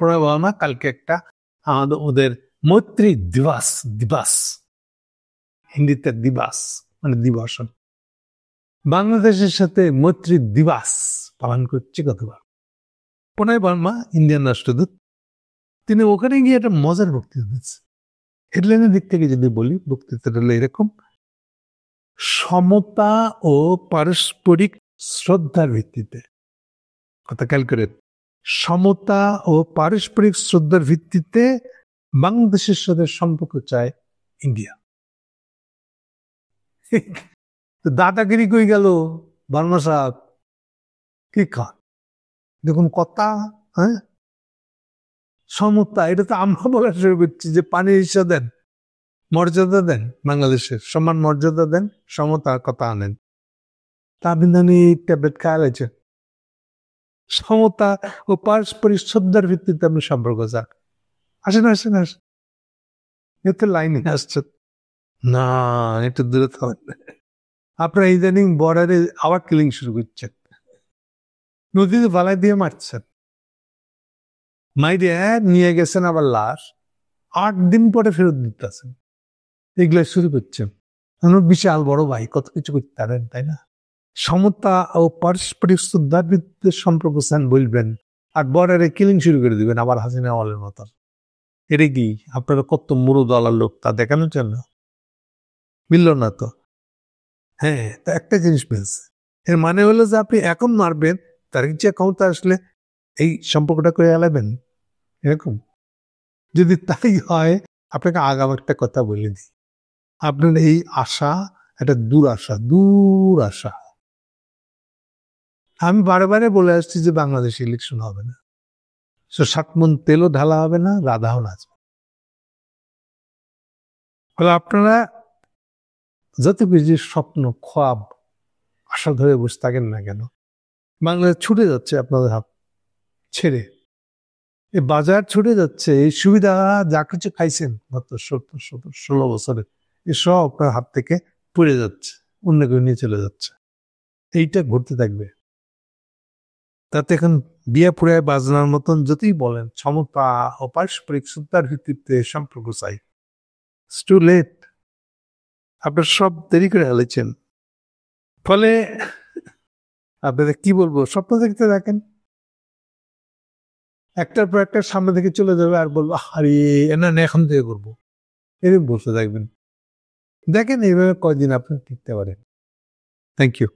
প্রণয় বর্মা কালকে একটা আমাদের ওদের মৈত্রী দিবস হিন্দিতে দিবস মানে দিবস, বাংলাদেশের সাথে মৈত্রী দিবস পালন করছে গতবার। প্রণয় বর্মা ইন্ডিয়ান রাষ্ট্রদূত, তিনি ওখানে গিয়ে একটা মজার বক্তৃতা দিচ্ছে। হেডলাইনের দিক থেকে যদি বলি, বক্তৃতাটা হলো এরকম: সমতা ও পারস্পরিক শ্রদ্ধার ভিত্তিতে, কথা খেয়াল করে, সমতা ও পারস্পরিক শ্রদ্ধার ভিত্তিতে বাংলাদেশের সাথে সম্পর্ক চায় ইন্ডিয়া। দাদাগিরি কই গেল বর্মা সাহেব? কি খান দেখুন কথা, হ্যাঁ সমতা, এটা তো আমরা বলা শুরু করছি যে পানির হিসা দেন, মর্যাদা দেন, বাংলাদেশের সমান মর্যাদা দেন, সমতার কথা আনেন। তা আপনি ট্যাবলেট খাওয়া গেছে। সমতা ও পারস্পরিক শ্রদ্ধার ভিত্তিতে আপনি সম্পর্ক চান। আসেন আসেন আসেন, এতে লাইনে আসছে না, একটু দূরে থাকবেন। আপনারা ইদানিং বর্ডারে আবার কিলিং শুরু করছেন, নদীতে বালাই দিয়ে মারছেন, মাইরে নিয়ে গেছেন আবার লাশ, 8 দিন পরে ফেরত দিতেছেন, এগুলো শুরু করছেন। বিশাল বড় ভাই, কত কিছু করতে পারেন, তাই না? সমতা ও পারস্পরিক শ্রদ্ধার ভিত্তিতে সম্পর্ক চান বলবেন, আর বর্ডারে কিলিং শুরু করে দিবেন আবার হাসিনা আমলের মতন। এটা কি আপনারা কত মুরু দলার লোক তা দেখানোর জন্য? মিলল না তো। হ্যাঁ, তা একটা জিনিস মিলছে, এর মানে হলো যে আপনি এখন মারবেন, তার ইচ্ছা ক্ষমতা আসলে এই সম্পর্কটা করে এলাবেন, এরকম। যদি তাই হয়, আপনাকে আগাম একটা কথা বলে দিই, আপনার এই আশা একটা দূর আশা। আমি বারে বলে আসছি যে বাংলাদেশে ইলেকশন হবে না, 7 মণ তেলও ঢালা হবে না, রাধাও নাচবে। ফলে আপনারা যত বেশি স্বপ্ন, খ্বাব, আশা ধরে বসে থাকেন না কেন, বাংলাদেশ ছুটে যাচ্ছে আপনাদের হাত ছেড়ে, এই বাজার ছুটে যাচ্ছে, এই সুবিধা যা কিছু খাইছেন গত 16 বছরে, এসব আপনার হাত থেকে পড়ে যাচ্ছে, অন্য কেউ নিয়ে চলে যাচ্ছে। এইটা ঘুরতে থাকবে। তাতে এখন বিয়া পুরায় বাজনার মতন যতই বলেন সমতা ও পারস্পরিক শ্রদ্ধার ভিত্তিতে সম্পর্ক চাই, ইটস টু লেট। আপনার সব দেরি করে ফেলেছেন। ফলে আপনাদের কি বলবো, স্বপ্ন দেখতে থাকেন, একটার পর একটা সামনে থেকে চলে যাবে, আর বলবো আরে না এখন থেকে করবো, এরকম বসে থাকবেন। দেখেন এইভাবে কয়দিন আপনি টিকতে পারেন। Thank you.